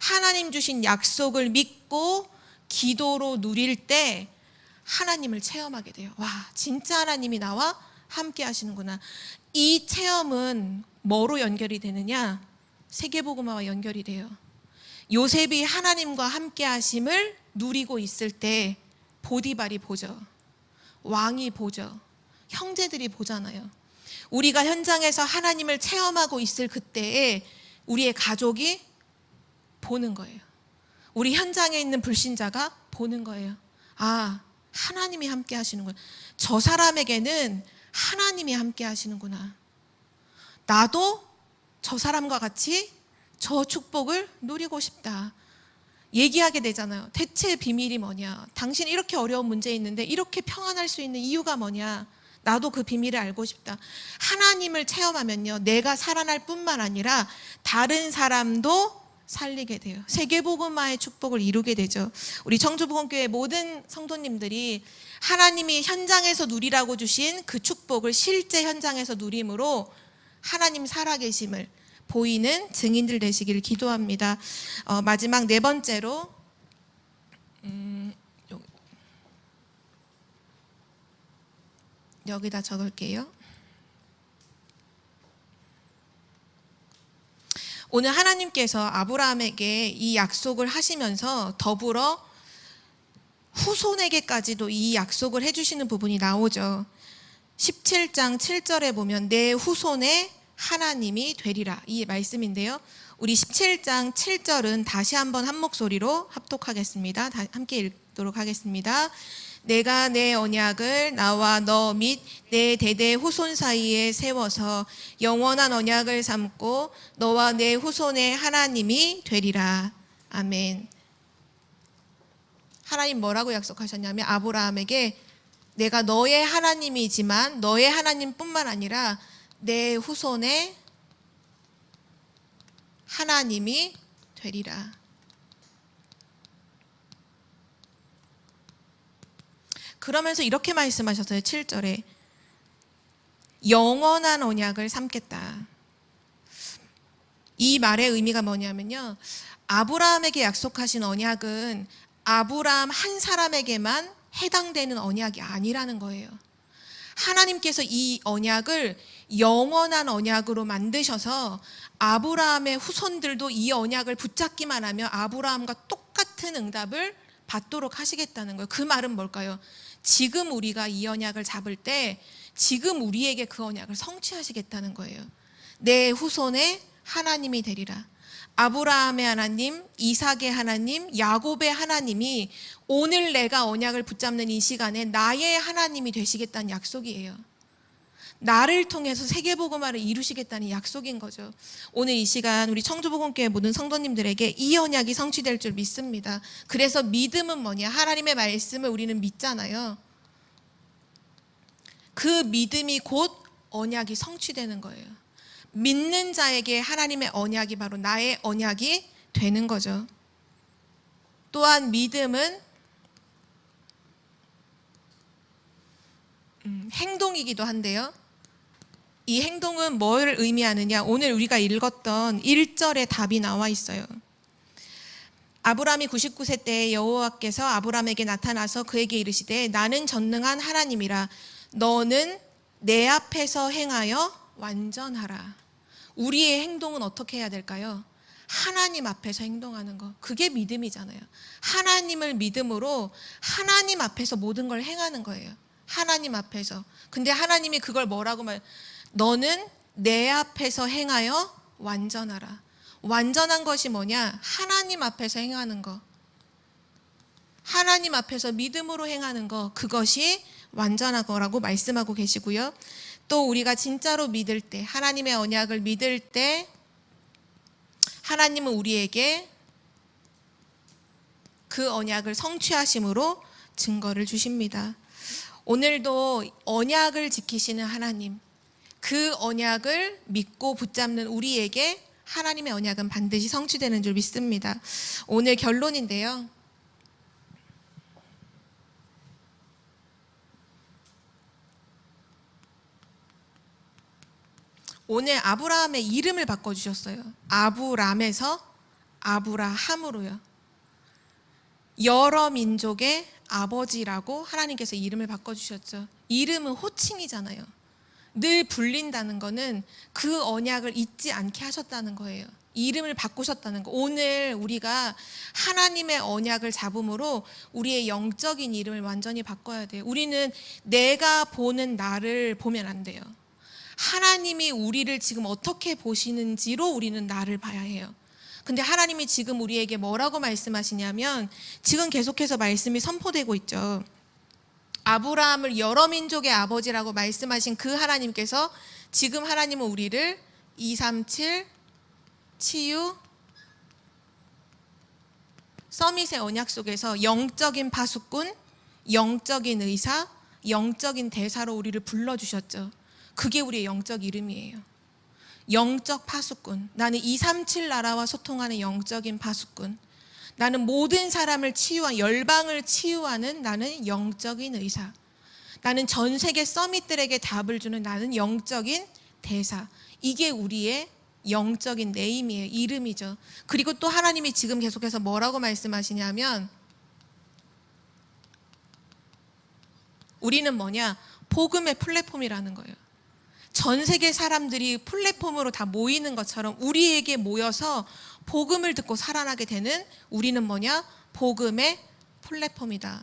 하나님 주신 약속을 믿고 기도로 누릴 때 하나님을 체험하게 돼요. 와, 진짜 하나님이 나와 함께 하시는구나. 이 체험은 뭐로 연결이 되느냐? 세계복음화와 연결이 돼요. 요셉이 하나님과 함께 하심을 누리고 있을 때 보디발이 보죠. 왕이 보죠. 형제들이 보잖아요. 우리가 현장에서 하나님을 체험하고 있을 그때에 우리의 가족이 보는 거예요. 우리 현장에 있는 불신자가 보는 거예요. 아, 하나님이 함께 하시는구나. 저 사람에게는 하나님이 함께 하시는구나. 나도 저 사람과 같이 저 축복을 누리고 싶다. 얘기하게 되잖아요. 대체 비밀이 뭐냐? 당신 이렇게 어려운 문제 있는데 이렇게 평안할 수 있는 이유가 뭐냐? 나도 그 비밀을 알고 싶다. 하나님을 체험하면요, 내가 살아날 뿐만 아니라 다른 사람도 살리게 돼요. 세계복음화의 축복을 이루게 되죠. 우리 청주복음교회 모든 성도님들이 하나님이 현장에서 누리라고 주신 그 축복을 실제 현장에서 누림으로 하나님 살아계심을 보이는 증인들 되시기를 기도합니다. 마지막 네 번째로 여기다 적을게요. 오늘 하나님께서 아브라함에게 이 약속을 하시면서 더불어 후손에게까지도 이 약속을 해주시는 부분이 나오죠. 17장 7절에 보면 내 후손의 하나님이 되리라, 이 말씀인데요. 우리 17장 7절은 다시 한번 한 목소리로 합독하겠습니다. 함께 읽도록 하겠습니다. 내가 내 언약을 나와 너 및 내 대대 후손 사이에 세워서 영원한 언약을 삼고 너와 내 후손의 하나님이 되리라. 아멘. 하나님 뭐라고 약속하셨냐면 아브라함에게 내가 너의 하나님이지만 너의 하나님뿐만 아니라 내 후손의 하나님이 되리라. 그러면서 이렇게 말씀하셨어요. 7절에 영원한 언약을 삼겠다. 이 말의 의미가 뭐냐면요, 아브라함에게 약속하신 언약은 아브라함 한 사람에게만 해당되는 언약이 아니라는 거예요. 하나님께서 이 언약을 영원한 언약으로 만드셔서 아브라함의 후손들도 이 언약을 붙잡기만 하면 아브라함과 똑같은 응답을 받도록 하시겠다는 거예요. 그 말은 뭘까요? 지금 우리가 이 언약을 잡을 때 지금 우리에게 그 언약을 성취하시겠다는 거예요. 내 후손의 하나님이 되리라. 아브라함의 하나님, 이삭의 하나님, 야곱의 하나님이 오늘 내가 언약을 붙잡는 이 시간에 나의 하나님이 되시겠다는 약속이에요. 나를 통해서 세계복음화를 이루시겠다는 약속인 거죠. 오늘 이 시간 우리 청주복음교회 모든 성도님들에게 이 언약이 성취될 줄 믿습니다. 그래서 믿음은 뭐냐? 하나님의 말씀을 우리는 믿잖아요. 그 믿음이 곧 언약이 성취되는 거예요. 믿는 자에게 하나님의 언약이 바로 나의 언약이 되는 거죠. 또한 믿음은 행동이기도 한데요. 이 행동은 뭘 의미하느냐? 오늘 우리가 읽었던 1절에 답이 나와 있어요. 아브라함이 99세 때 여호와께서 아브라함에게 나타나서 그에게 이르시되 나는 전능한 하나님이라 너는 내 앞에서 행하여 완전하라. 우리의 행동은 어떻게 해야 될까요? 하나님 앞에서 행동하는 거. 그게 믿음이잖아요. 하나님을 믿음으로 하나님 앞에서 모든 걸 행하는 거예요. 하나님 앞에서. 근데 하나님이 그걸 뭐라고 너는 내 앞에서 행하여 완전하라. 완전한 것이 뭐냐? 하나님 앞에서 행하는 거. 하나님 앞에서 믿음으로 행하는 거. 그것이 완전한 거라고 말씀하고 계시고요. 또 우리가 진짜로 믿을 때, 하나님의 언약을 믿을 때 하나님은 우리에게 그 언약을 성취하심으로 증거를 주십니다. 오늘도 언약을 지키시는 하나님, 그 언약을 믿고 붙잡는 우리에게 하나님의 언약은 반드시 성취되는 줄 믿습니다. 오늘 결론인데요. 오늘 아브라함의 이름을 바꿔주셨어요. 아브람에서 아브라함으로요. 여러 민족의 아버지라고 하나님께서 이름을 바꿔주셨죠. 이름은 호칭이잖아요. 늘 불린다는 거는 그 언약을 잊지 않게 하셨다는 거예요. 이름을 바꾸셨다는 거. 오늘 우리가 하나님의 언약을 잡음으로 우리의 영적인 이름을 완전히 바꿔야 돼요. 우리는 내가 보는 나를 보면 안 돼요. 하나님이 우리를 지금 어떻게 보시는지로 우리는 나를 봐야 해요. 근데 하나님이 지금 우리에게 뭐라고 말씀하시냐면 지금 계속해서 말씀이 선포되고 있죠. 아브라함을 여러 민족의 아버지라고 말씀하신 그 하나님께서 지금 하나님은 우리를 237 치유 서밋의 언약 속에서 영적인 파수꾼, 영적인 의사, 영적인 대사로 우리를 불러주셨죠. 그게 우리의 영적 이름이에요. 영적 파수꾼. 나는 237 나라와 소통하는 영적인 파수꾼. 나는 모든 사람을 치유한, 열방을 치유하는 나는 영적인 의사. 나는 전 세계 서밋들에게 답을 주는 나는 영적인 대사. 이게 우리의 영적인 네임이에요. 이름이죠. 그리고 또 하나님이 지금 계속해서 뭐라고 말씀하시냐면 우리는 뭐냐? 복음의 플랫폼이라는 거예요. 전 세계 사람들이 플랫폼으로 다 모이는 것처럼 우리에게 모여서 복음을 듣고 살아나게 되는 우리는 뭐냐? 복음의 플랫폼이다.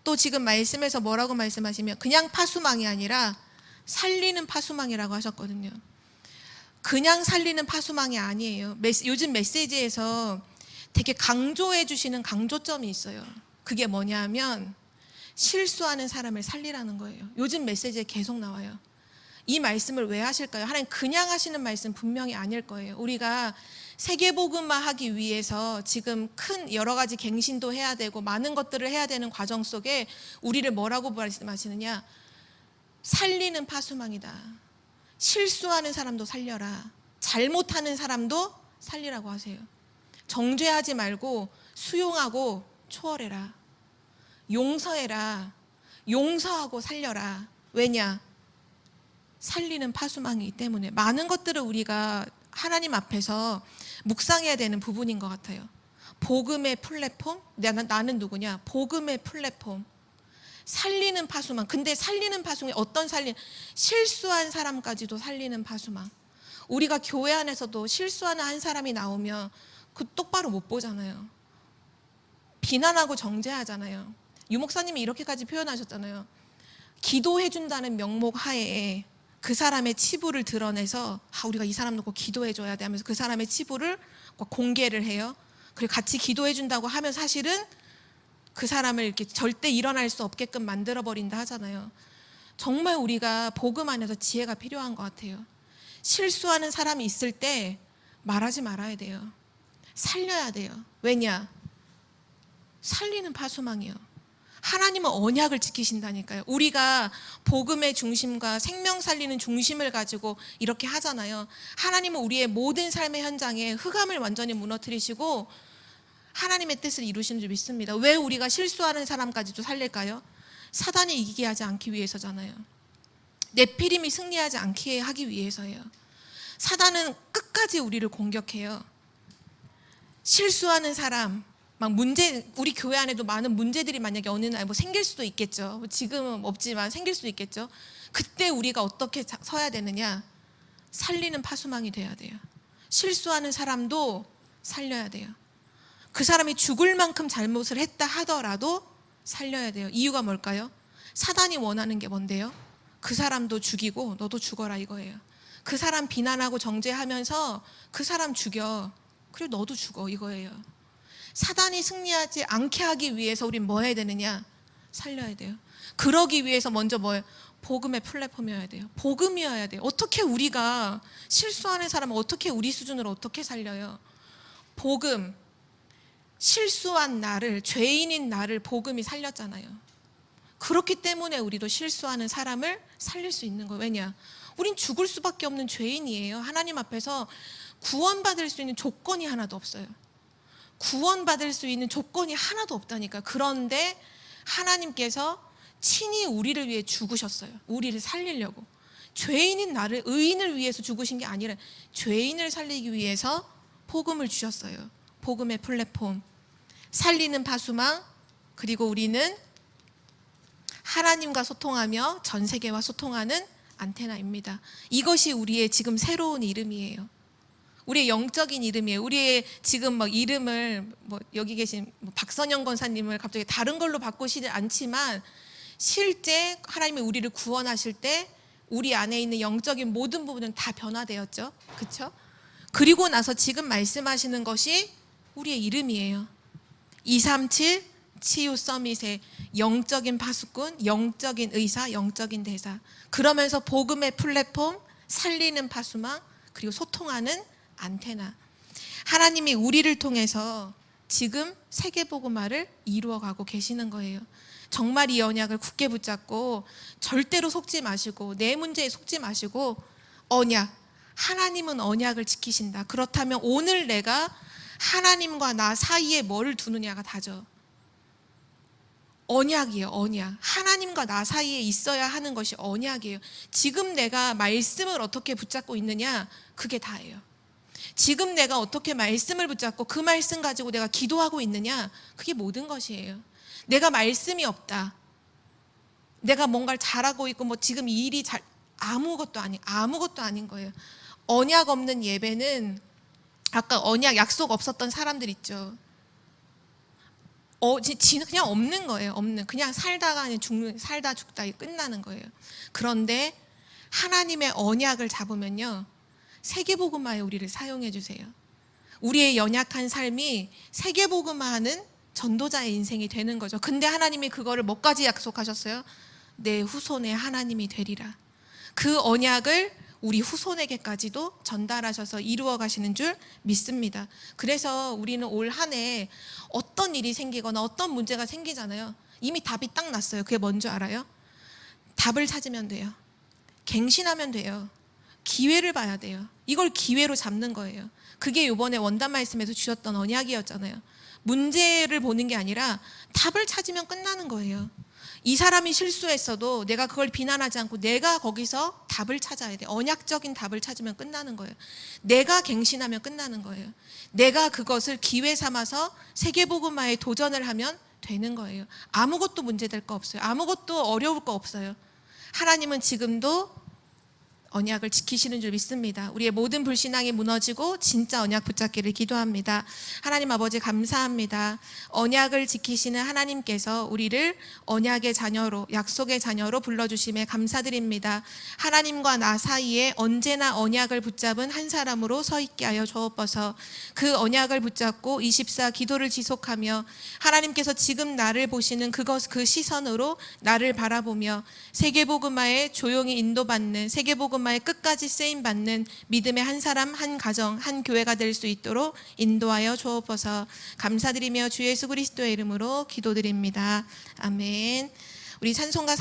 또 지금 말씀에서 뭐라고 말씀하시면 그냥 파수망이 아니라 살리는 파수망이라고 하셨거든요. 그냥 살리는 파수망이 아니에요. 요즘 메시지에서 되게 강조해 주시는 강조점이 있어요. 그게 뭐냐면 실수하는 사람을 살리라는 거예요. 요즘 메시지에 계속 나와요. 이 말씀을 왜 하실까요? 하나님 그냥 하시는 말씀 분명히 아닐 거예요. 우리가 세계복음화하기 위해서 지금 큰 여러 가지 갱신도 해야 되고 많은 것들을 해야 되는 과정 속에 우리를 뭐라고 말씀하시느냐? 살리는 파수망이다. 실수하는 사람도 살려라. 잘못하는 사람도 살리라고 하세요. 정죄하지 말고 수용하고 초월해라. 용서해라. 용서하고 살려라. 왜냐? 살리는 파수망이기 때문에 많은 것들을 우리가 하나님 앞에서 묵상해야 되는 부분인 것 같아요. 복음의 플랫폼? 나는 누구냐? 복음의 플랫폼. 살리는 파수망. 근데 살리는 파수망이 어떤 실수한 사람까지도 살리는 파수망. 우리가 교회 안에서도 실수하는 한 사람이 나오면 그 똑바로 못 보잖아요. 비난하고 정죄하잖아요. 유 목사님이 이렇게까지 표현하셨잖아요. 기도해 준다는 명목 하에 그 사람의 치부를 드러내서 우리가 이 사람 놓고 기도해 줘야 돼 하면서 그 사람의 치부를 공개를 해요. 그리고 같이 기도해 준다고 하면 사실은 그 사람을 이렇게 절대 일어날 수 없게끔 만들어버린다 하잖아요. 정말 우리가 복음 안에서 지혜가 필요한 것 같아요. 실수하는 사람이 있을 때 말하지 말아야 돼요. 살려야 돼요. 왜냐? 살리는 파수망이요. 하나님은 언약을 지키신다니까요. 우리가 복음의 중심과 생명 살리는 중심을 가지고 이렇게 하잖아요. 하나님은 우리의 모든 삶의 현장에 흑암을 완전히 무너뜨리시고 하나님의 뜻을 이루시는 줄 믿습니다. 왜 우리가 실수하는 사람까지도 살릴까요? 사단이 이기게 하지 않기 위해서잖아요. 네피림이 승리하지 않게 하기 위해서예요. 사단은 끝까지 우리를 공격해요. 실수하는 사람, 우리 교회 안에도 많은 문제들이 만약에 어느 날 생길 수도 있겠죠. 지금은 없지만 생길 수도 있겠죠. 그때 우리가 어떻게 서야 되느냐? 살리는 파수망이 돼야 돼요. 실수하는 사람도 살려야 돼요. 그 사람이 죽을 만큼 잘못을 했다 하더라도 살려야 돼요. 이유가 뭘까요? 사단이 원하는 게 뭔데요? 그 사람도 죽이고 너도 죽어라 이거예요. 그 사람 비난하고 정죄하면서 그 사람 죽여. 그리고 너도 죽어 이거예요. 사단이 승리하지 않게 하기 위해서 우린 뭐 해야 되느냐? 살려야 돼요. 그러기 위해서 먼저 뭐예요? 복음의 플랫폼이어야 돼요. 복음이어야 돼요. 어떻게 우리가 실수하는 사람을 어떻게 우리 수준으로 어떻게 살려요? 복음. 실수한 나를, 죄인인 나를 복음이 살렸잖아요. 그렇기 때문에 우리도 실수하는 사람을 살릴 수 있는 거예요. 왜냐? 우린 죽을 수밖에 없는 죄인이에요. 하나님 앞에서 구원받을 수 있는 조건이 하나도 없어요. 구원받을 수 있는 조건이 하나도 없다니까. 그런데 하나님께서 친히 우리를 위해 죽으셨어요. 우리를 살리려고. 죄인인 나를, 의인을 위해서 죽으신 게 아니라 죄인을 살리기 위해서 복음을 주셨어요. 복음의 플랫폼. 살리는 파수망. 그리고 우리는 하나님과 소통하며 전 세계와 소통하는 안테나입니다. 이것이 우리의 지금 새로운 이름이에요. 우리의 영적인 이름이에요. 우리의 지금 이름을 여기 계신 박선영 권사님을 갑자기 다른 걸로 바꾸시지 않지만 실제 하나님이 우리를 구원하실 때 우리 안에 있는 영적인 모든 부분은 다 변화되었죠. 그렇죠? 그리고 나서 지금 말씀하시는 것이 우리의 이름이에요. 237 치유 서밋의 영적인 파수꾼, 영적인 의사, 영적인 대사. 그러면서 복음의 플랫폼, 살리는 파수망, 그리고 소통하는 안테나. 하나님이 우리를 통해서 지금 세계복음화를 이루어가고 계시는 거예요. 정말 이 언약을 굳게 붙잡고 절대로 속지 마시고, 내 문제에 속지 마시고, 언약, 하나님은 언약을 지키신다. 그렇다면 오늘 내가 하나님과 나 사이에 뭐를 두느냐가 다죠. 언약이에요. 언약. 하나님과 나 사이에 있어야 하는 것이 언약이에요. 지금 내가 말씀을 어떻게 붙잡고 있느냐, 그게 다예요. 지금 내가 어떻게 말씀을 붙잡고 그 말씀 가지고 내가 기도하고 있느냐, 그게 모든 것이에요. 내가 말씀이 없다, 내가 뭔가를 잘하고 있고 뭐 지금 이 일이 아무것도 아닌 거예요. 언약 없는 예배는, 아까 언약 약속 없었던 사람들 있죠. 그냥 없는 거예요. 그냥 살다가 살다 죽다 끝나는 거예요. 그런데 하나님의 언약을 잡으면요, 세계복음화에 우리를 사용해 주세요. 우리의 연약한 삶이 세계복음화하는 전도자의 인생이 되는 거죠. 근데 하나님이 그거를 뭐까지 약속하셨어요? 내 후손의 하나님이 되리라. 그 언약을 우리 후손에게까지도 전달하셔서 이루어 가시는 줄 믿습니다. 그래서 우리는 올 한 해 어떤 일이 생기거나 어떤 문제가 생기잖아요. 이미 답이 딱 났어요. 그게 뭔지 알아요? 답을 찾으면 돼요. 갱신하면 돼요. 기회를 봐야 돼요. 이걸 기회로 잡는 거예요. 그게 이번에 원단 말씀에서 주셨던 언약이었잖아요. 문제를 보는 게 아니라 답을 찾으면 끝나는 거예요. 이 사람이 실수했어도 내가 그걸 비난하지 않고 내가 거기서 답을 찾아야 돼. 언약적인 답을 찾으면 끝나는 거예요. 내가 갱신하면 끝나는 거예요. 내가 그것을 기회 삼아서 세계복음화에 도전을 하면 되는 거예요. 아무것도 문제될 거 없어요. 아무것도 어려울 거 없어요. 하나님은 지금도 언약을 지키시는 줄 믿습니다. 우리의 모든 불신앙이 무너지고 진짜 언약 붙잡기를 기도합니다. 하나님 아버지 감사합니다. 언약을 지키시는 하나님께서 우리를 언약의 자녀로, 약속의 자녀로 불러주심에 감사드립니다. 하나님과 나 사이에 언제나 언약을 붙잡은 한 사람으로 서 있게 하여 주옵소서. 그 언약을 붙잡고 24 기도를 지속하며 하나님께서 지금 나를 보시는 그 시선으로 나를 바라보며 세계복음화에 조용히 인도받는, 세계복음화에 끝까지 쓰임받는 믿음의 한 사람, 한 가정, 한 교회가 될 수 있도록 인도하여 주옵소서. 감사드리며 주 예수 그리스도의 이름으로 기도드립니다. 아멘. 우리 찬송가